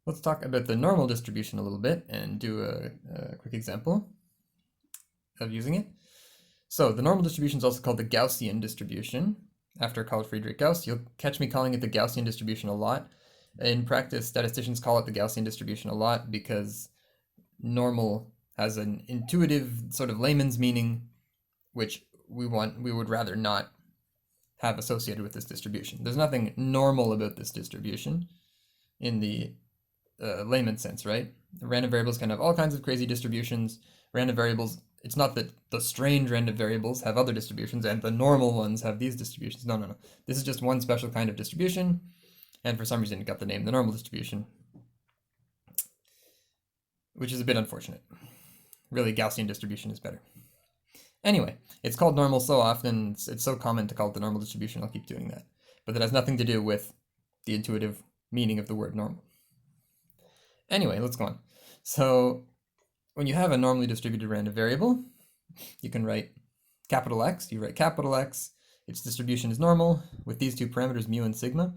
Let's talk about the normal distribution a little bit and do a quick example of using it. So the normal distribution is also called the Gaussian distribution. After Carl Friedrich Gauss, you'll catch me calling it the Gaussian distribution a lot. In practice, statisticians call it the Gaussian distribution a lot because normal has an intuitive sort of layman's meaning, which we would rather not have associated with this distribution. There's nothing normal about this distribution in the layman sense, right? Random variables can have all kinds of crazy distributions. Random variables, it's not that the strange random variables have other distributions and the normal ones have these distributions. No. This is just one special kind of distribution, and for some reason it got the name the normal distribution, which is a bit unfortunate. Really, Gaussian distribution is better. Anyway, it's called normal so often, it's so common to call it the normal distribution, I'll keep doing that. But that has nothing to do with the intuitive meaning of the word normal. Anyway, let's go on. So when you have a normally distributed random variable, you can write capital X, you write capital X, its distribution is normal with these two parameters, mu and sigma.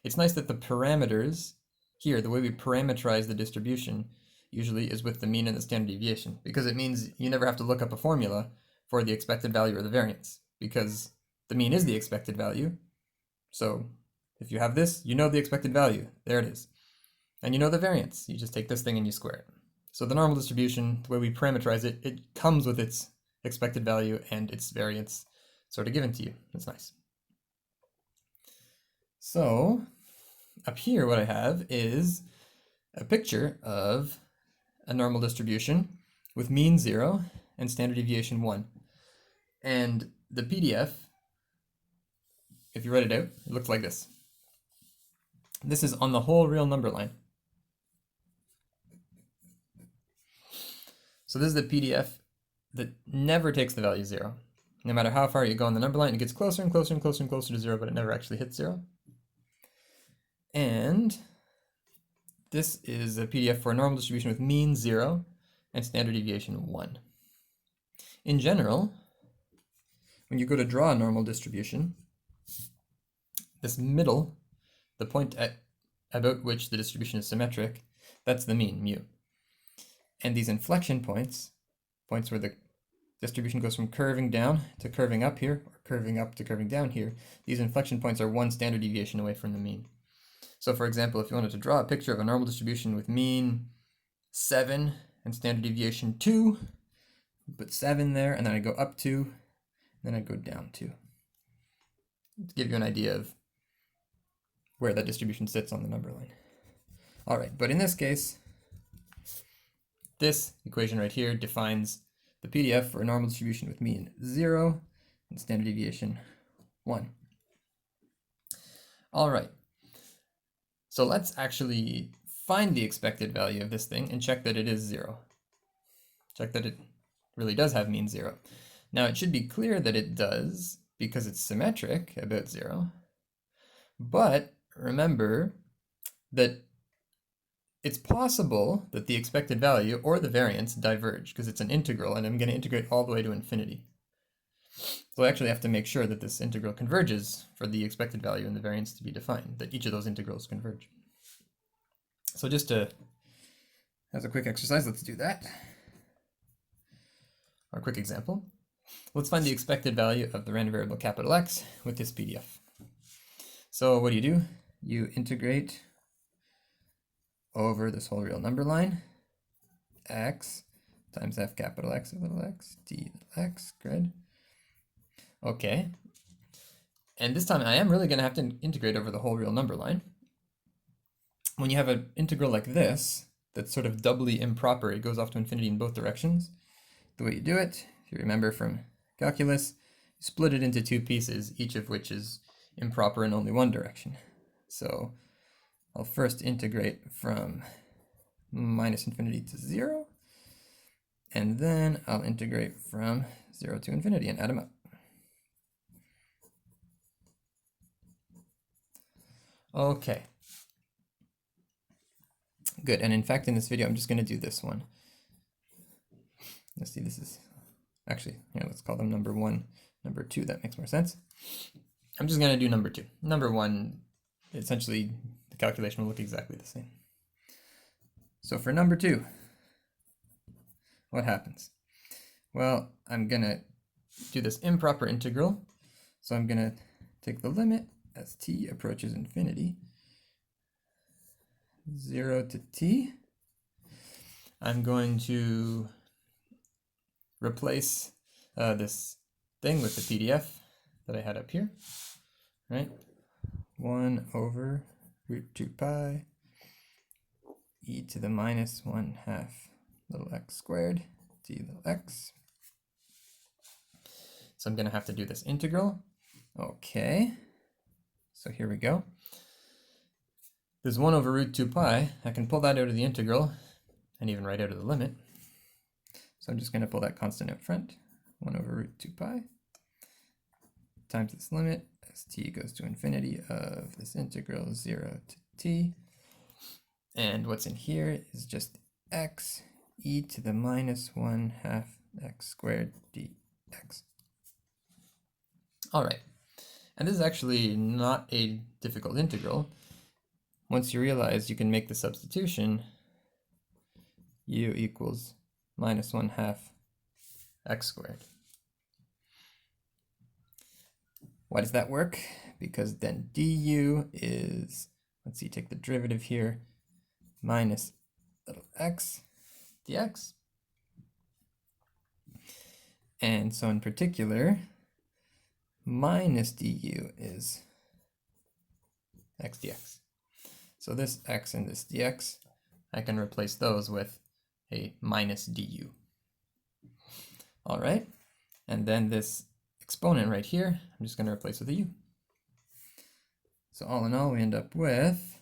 It's nice that the parameters here, the way we parameterize the distribution usually is with the mean and the standard deviation, because it means you never have to look up a formula for the expected value or the variance, because the mean is the expected value. So if you have this, you know the expected value, there it is. And you know the variance, you just take this thing and you square it. So the normal distribution, the way we parameterize it, it comes with its expected value and its variance sort of given to you. That's nice. So up here what I have is a picture of a normal distribution with mean 0 and standard deviation 1. And the PDF, if you write it out, it looks like this. This is on the whole real number line. So this is the PDF that never takes the value 0. No matter how far you go on the number line, it gets closer and closer and closer and closer to 0, but it never actually hits 0. And this is a PDF for a normal distribution with mean 0 and standard deviation 1. In general, when you go to draw a normal distribution, this middle, the point about which the distribution is symmetric, that's the mean, mu. And these inflection points, points where the distribution goes from curving down to curving up here, or curving up to curving down here, these inflection points are one standard deviation away from the mean. So for example, if you wanted to draw a picture of a normal distribution with mean 7 and standard deviation 2, put 7 there, and then I go up 2, and then I go down 2. To give you an idea of where that distribution sits on the number line. All right, but in this case, this equation right here defines the PDF for a normal distribution with mean 0 and standard deviation 1. All right, so let's actually find the expected value of this thing and check that it is 0. Check that it really does have mean 0. Now it should be clear that it does because it's symmetric about 0, but remember that it's possible that the expected value or the variance diverge because it's an integral and I'm going to integrate all the way to infinity. So I actually have to make sure that this integral converges for the expected value and the variance to be defined, that each of those integrals converge. So just as a quick exercise, let's do that. Our quick example. Let's find the expected value of the random variable capital X with this PDF. So what do? You integrate over this whole real number line, x times f capital X of little x, d x, good. Okay, and this time I am really going to have to integrate over the whole real number line. When you have an integral like this, that's sort of doubly improper, it goes off to infinity in both directions, the way you do it, if you remember from calculus, you split it into two pieces, each of which is improper in only one direction. So I'll first integrate from minus infinity to 0, and then I'll integrate from 0 to infinity and add them up. Okay. Good, and in fact in this video I'm just going to do this one. Let's see, this is actually, let's call them number 1, number 2, that makes more sense. I'm just going to do number 2. Number 1, essentially the calculation will look exactly the same. So for number 2, what happens? Well, I'm going to do this improper integral. So I'm going to take the limit as t approaches infinity, 0 to t. I'm going to replace this thing with the PDF that I had up here, right? 1 over root 2 pi e to the minus 1/2 little x squared d little x. So I'm going to have to do this integral. Okay, so here we go. There's 1 over root 2 pi. I can pull that out of the integral and even right out of the limit. So I'm just going to pull that constant out front. 1 over root 2 pi times this limit as t goes to infinity of this integral 0 to t. And what's in here is just x e to the minus 1/2 x squared dx. All right, and this is actually not a difficult integral. Once you realize you can make the substitution, u equals minus 1/2 x squared. Why does that work? Because then du is, let's see, take the derivative here, minus little x dx. And so in particular, minus du is x dx. So this x and this dx, I can replace those with a minus du. All right, and then this exponent right here, I'm just going to replace with a u. So all in all, we end up with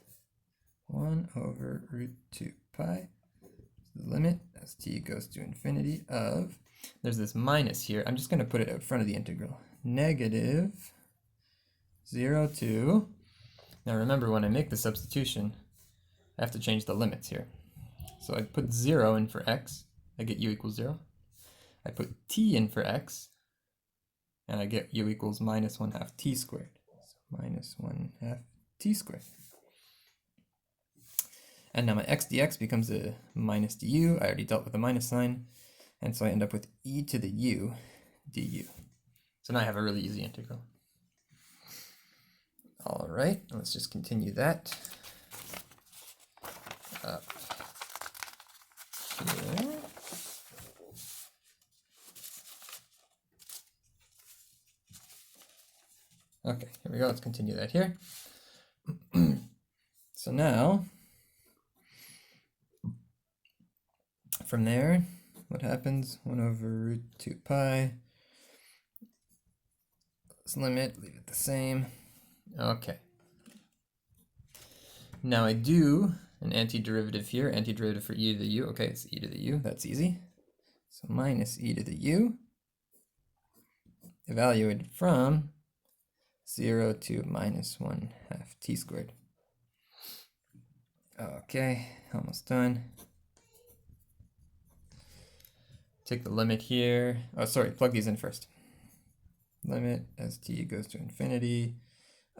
1 over root 2 pi, the limit as t goes to infinity of, there's this minus here, I'm just going to put it out front of the integral, negative 0 to, now remember when I make the substitution, I have to change the limits here. So I put 0 in for x, I get u equals 0. I put t in for x, and I get u equals minus 1/2 t squared. So minus 1/2 t squared. And now my x dx becomes a minus du. I already dealt with the minus sign. And so I end up with e to the u du. So now I have a really easy integral. All right, let's just continue that up here. Okay, here we go. Let's continue that here. So now, from there, what happens? 1 over root 2 pi. Let's limit, leave it the same. Okay. Now I do an antiderivative here, antiderivative for e to the u. Okay, it's e to the u, that's easy. So minus e to the u, evaluated from 0 to minus 1/2 t squared. Okay, almost done. Take the limit here. Oh, sorry, plug these in first. Limit as t goes to infinity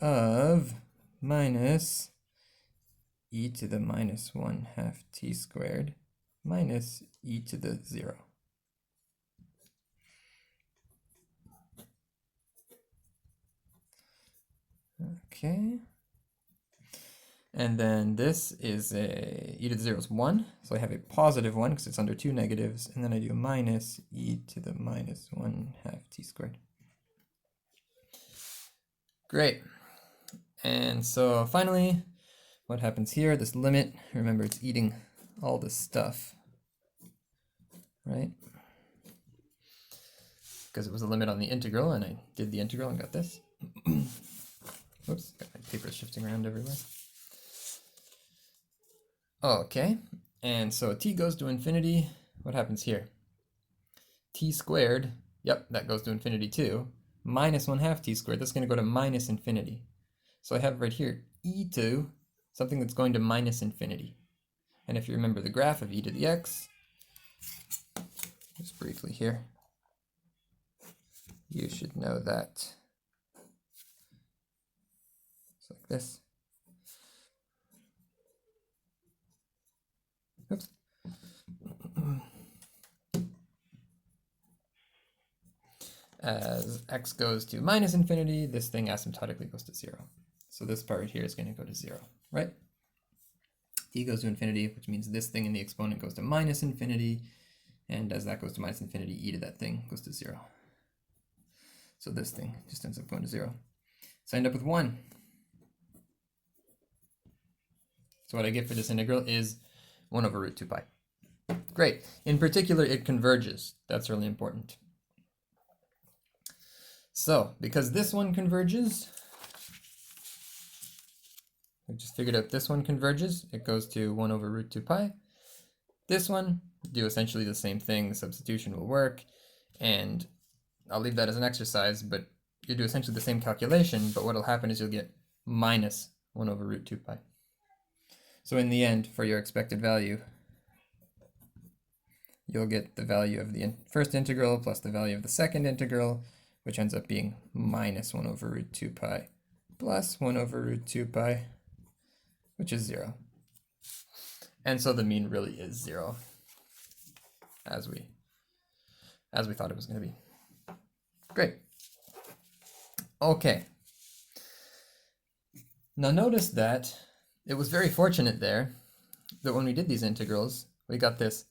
of minus e to the minus 1/2 t squared minus e to the 0. Okay. And then this is a e to the 0 is 1, so I have a positive 1 because it's under two negatives, and then I do minus e to the minus 1/2 t squared. Great. And so finally, what happens here, this limit, remember it's eating all this stuff, right? Because it was a limit on the integral, and I did the integral and got this. Whoops, got my paper shifting around everywhere. Okay, and so t goes to infinity. What happens here? T squared, yep, that goes to infinity too. Minus 1/2 t squared, that's going to go to minus infinity. So I have right here e to something that's going to minus infinity. And if you remember the graph of e to the x, just briefly here, you should know that it's like this. Oops, as x goes to minus infinity, this thing asymptotically goes to 0. So this part here is going to go to 0, right? t goes to infinity, which means this thing in the exponent goes to minus infinity, and as that goes to minus infinity, e to that thing goes to 0. So this thing just ends up going to 0. So I end up with 1. So what I get for this integral is 1 over root 2 pi. Great. In particular, it converges. That's really important. So, because this one converges, we just figured out this one converges. It goes to 1 over root 2 pi. This one, do essentially the same thing. The substitution will work. And I'll leave that as an exercise, but you do essentially the same calculation, but what will happen is you'll get minus 1 over root 2 pi. So in the end, for your expected value, you'll get the value of the first integral plus the value of the second integral, which ends up being minus 1 over root 2 pi plus 1 over root 2 pi, which is 0. And so the mean really is 0, as we thought it was going to be. Great. Okay. Now notice that it was very fortunate there that when we did these integrals, we got this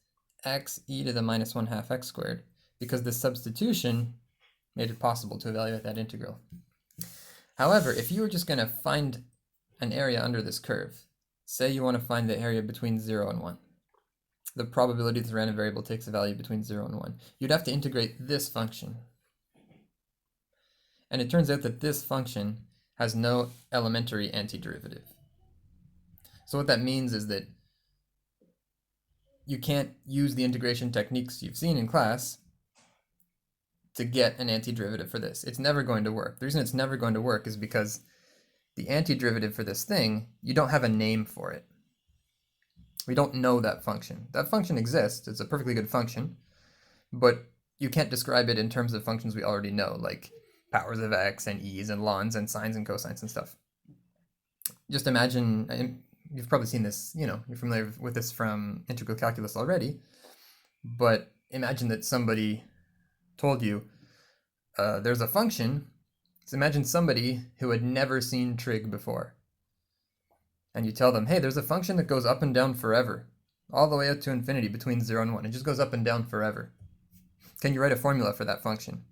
x e to the minus 1/2 x squared, because this substitution made it possible to evaluate that integral. However, if you were just going to find an area under this curve, say you want to find the area between 0 and 1, the probability that the random variable takes a value between 0 and 1, you'd have to integrate this function. And it turns out that this function has no elementary antiderivative. So what that means is that you can't use the integration techniques you've seen in class to get an antiderivative for this. It's never going to work. The reason it's never going to work is because the antiderivative for this thing, you don't have a name for it. We don't know that function. That function exists. It's a perfectly good function, but you can't describe it in terms of functions we already know, like powers of x and e's and lns and sines and cosines and stuff. Just imagine, you've probably seen this, you're familiar with this from integral calculus already, but imagine that somebody told you there's a function. So imagine somebody who had never seen trig before, and you tell them, hey, there's a function that goes up and down forever, all the way up to infinity between 0 and 1. It just goes up and down forever. Can you write a formula for that function?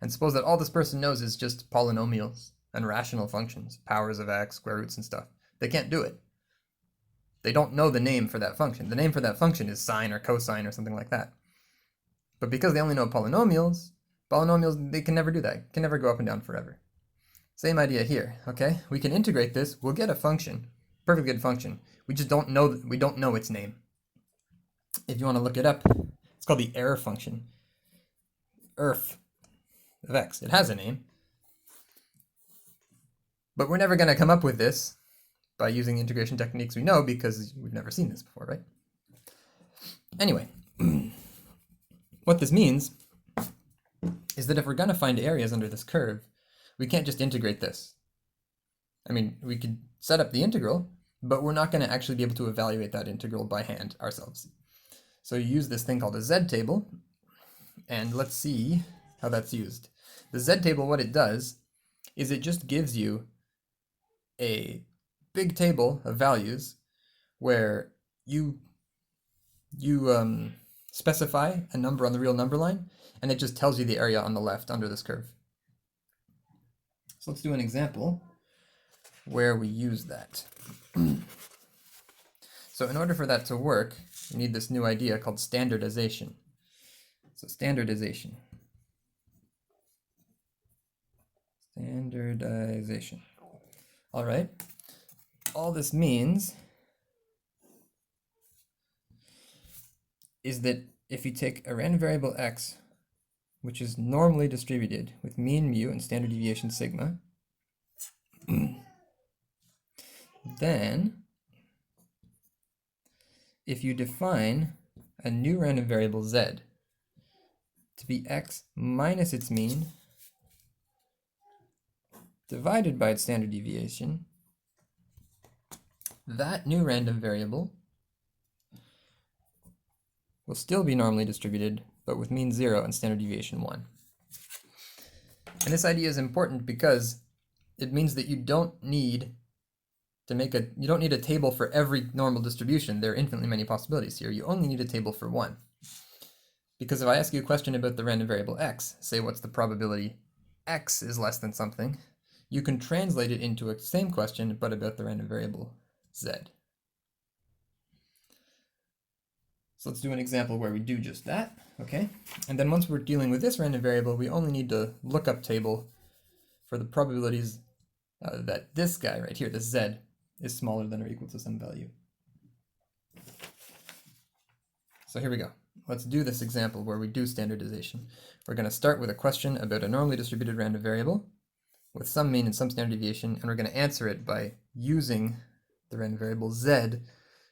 And suppose that all this person knows is just polynomials and rational functions, powers of x, square roots and stuff. They can't do it. They don't know the name for that function. The name for that function is sine or cosine or something like that. But because they only know polynomials, they can never do that. Can never go up and down forever. Same idea here, okay? We can integrate this. We'll get a function, perfectly good function. We just don't know its name. If you want to look it up, it's called the error function. Erf of x. It has a name. But we're never going to come up with this by using the integration techniques we know, because we've never seen this before, right? Anyway, what this means is that if we're going to find areas under this curve, we can't just integrate this. I mean, we could set up the integral, but we're not going to actually be able to evaluate that integral by hand ourselves. So you use this thing called a z-table, and let's see how that's used. The z-table, what it does is it just gives you a big table of values where you specify a number on the real number line, and it just tells you the area on the left under this curve. So let's do an example where we use that. So in order for that to work, we need this new idea called standardization. So standardization. All right. All this means is that if you take a random variable x, which is normally distributed with mean mu and standard deviation sigma, then if you define a new random variable z to be x minus its mean divided by its standard deviation, that new random variable will still be normally distributed, but with mean 0 and standard deviation 1. And this idea is important because it means that you don't need a table for every normal distribution. There are infinitely many possibilities here. You only need a table for one. Because if I ask you a question about the random variable x, say what's the probability x is less than something, you can translate it into a same question, but about the random variable z. So let's do an example where we do just that, okay? And then once we're dealing with this random variable, we only need to lookup table for the probabilities that this guy right here, this z, is smaller than or equal to some value. So here we go. Let's do this example where we do standardization. We're going to start with a question about a normally distributed random variable with some mean and some standard deviation, and we're going to answer it by using the random variable z,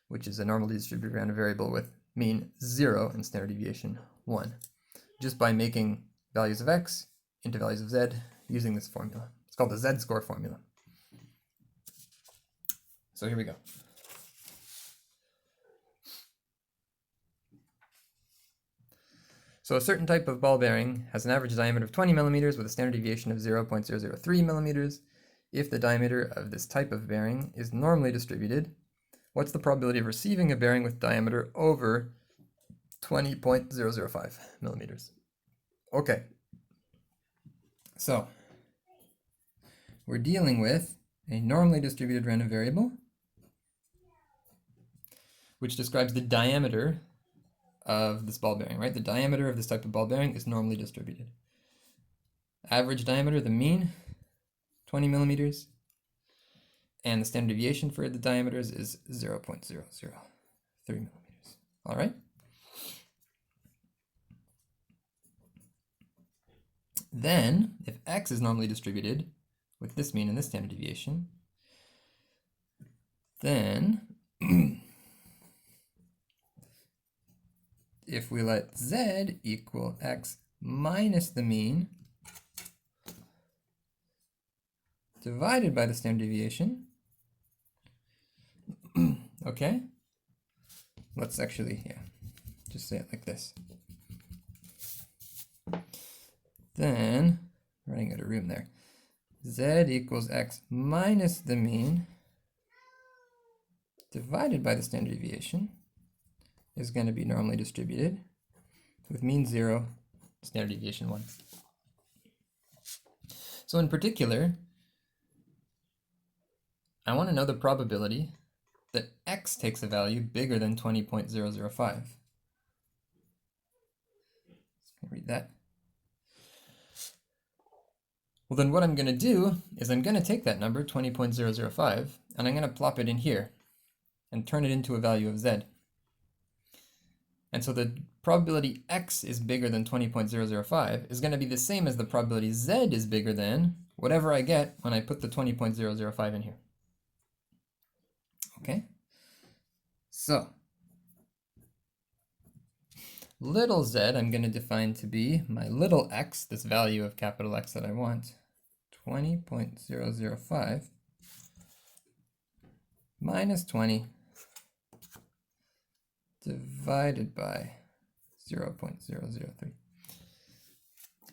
which is a normally distributed random variable with mean 0 and standard deviation 1, just by making values of x into values of z using this formula. It's called the z-score formula. So here we go. So a certain type of ball bearing has an average diameter of 20 millimeters with a standard deviation of 0.003 millimeters. If the diameter of this type of bearing is normally distributed, what's the probability of receiving a bearing with diameter over 20.005 millimeters? Okay, so we're dealing with a normally distributed random variable which describes the diameter of this ball bearing, right? The diameter of this type of ball bearing is normally distributed. Average diameter, the mean, 20 millimeters, and the standard deviation for the diameters is 0.003 millimeters. All right? Then, if x is normally distributed with this mean and this standard deviation, then if we let z equal x minus the mean divided by the standard deviation, okay, let's actually, just say it like this. Then, running out of room there, z equals x minus the mean divided by the standard deviation is going to be normally distributed with mean 0, standard deviation 1. So in particular, I want to know the probability that x takes a value bigger than 20.005. Read that. Well, then what I'm going to do is I'm going to take that number, 20.005, and I'm going to plop it in here and turn it into a value of z. And so the probability x is bigger than 20.005 is going to be the same as the probability z is bigger than whatever I get when I put the 20.005 in here. Okay? So, little z I'm going to define to be my little x, this value of capital X that I want, 20.005 minus 20 divided by 0.003.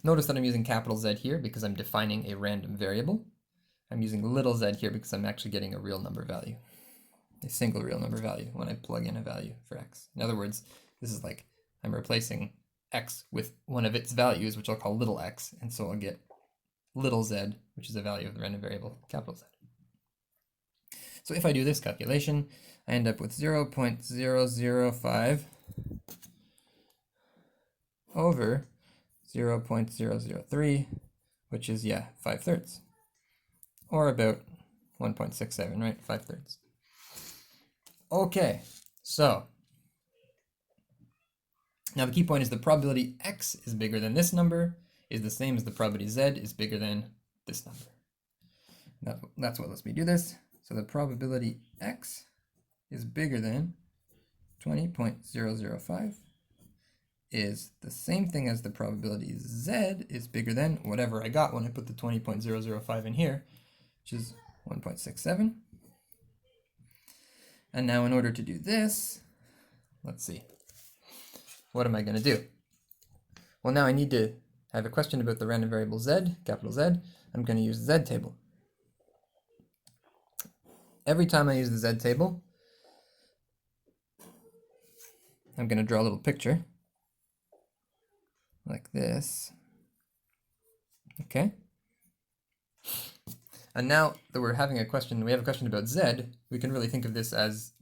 Notice that I'm using capital Z here because I'm defining a random variable. I'm using little z here because I'm actually getting a real number value, a single real number value when I plug in a value for x. In other words, this is like I'm replacing x with one of its values, which I'll call little x, and so I'll get little z, which is a value of the random variable, capital Z. So if I do this calculation, I end up with 0.005 over 0.003, which is, 5/3, or about 1.67, right? 5/3. Okay, so now the key point is the probability x is bigger than this number is the same as the probability z is bigger than this number. That's what lets me do this. So the probability x is bigger than 20.005 is the same thing as the probability z is bigger than whatever I got when I put the 20.005 in here, which is 1.67. And now in order to do this, let's see, what am I going to do? Well, now I need to I have a question about the random variable z, capital Z. I'm going to use the z table. Every time I use the z table, I'm going to draw a little picture like this. Okay. And now that we're having a question, we have a question about z, we can really think of this as,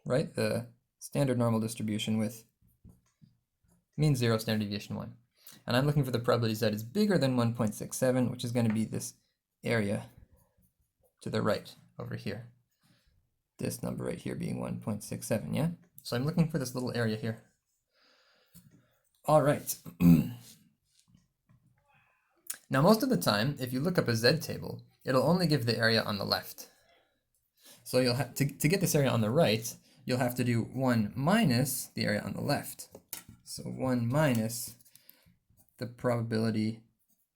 right, the standard normal distribution with mean 0, standard deviation 1. And I'm looking for the probability z is bigger than 1.67, which is going to be this area to the right over here. This number right here being 1.67, yeah? So I'm looking for this little area here. All right. Now, most of the time, if you look up a z table, it'll only give the area on the left. So you'll have to get this area on the right, you'll have to do 1 minus the area on the left. So 1 minus the probability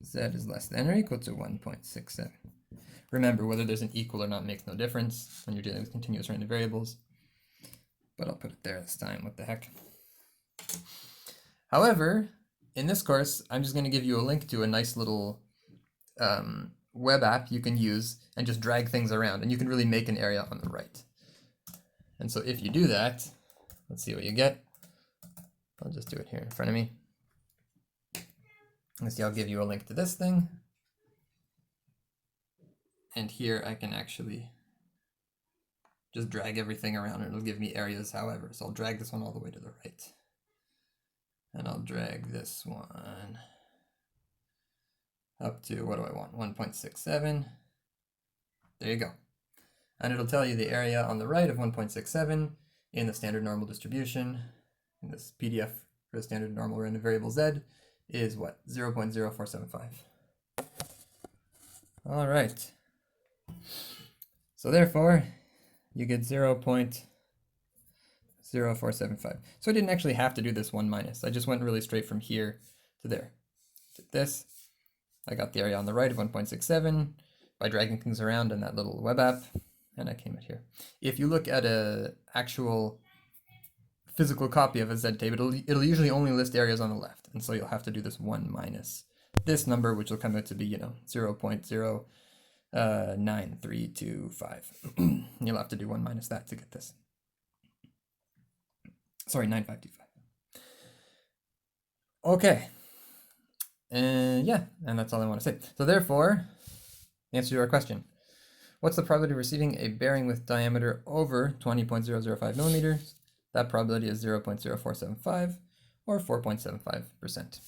z is less than or equal to 1.67. Remember, whether there's an equal or not makes no difference when you're dealing with continuous random variables. But I'll put it there this time, what the heck. However, in this course, I'm just going to give you a link to a nice little web app you can use and just drag things around, and you can really make an area on the right. And so if you do that, let's see what you get. I'll just do it here in front of me. Let's see, I'll give you a link to this thing. And here I can actually just drag everything around and it'll give me areas however. So I'll drag this one all the way to the right. And I'll drag this one up to, what do I want, 1.67. There you go. And it'll tell you the area on the right of 1.67 in the standard normal distribution. In this PDF for the standard normal random variable z is what? 0.0475. All right. So therefore, you get 0.0475. So I didn't actually have to do this 1 minus. I just went really straight from here to there. Did this. I got the area on the right of 1.67 by dragging things around in that little web app, and I came out here. If you look at an actual physical copy of a z table, it'll usually only list areas on the left, and so you'll have to do this 1 minus this number, which will come out to be, 0.09325. You'll have to do 1 minus that to get this. Sorry, 9525. Okay. Yeah, and that's all I want to say. So therefore, the answer to our question. What's the probability of receiving a bearing with diameter over 20.005 millimeters? That probability is 0.0475 or 4.75%.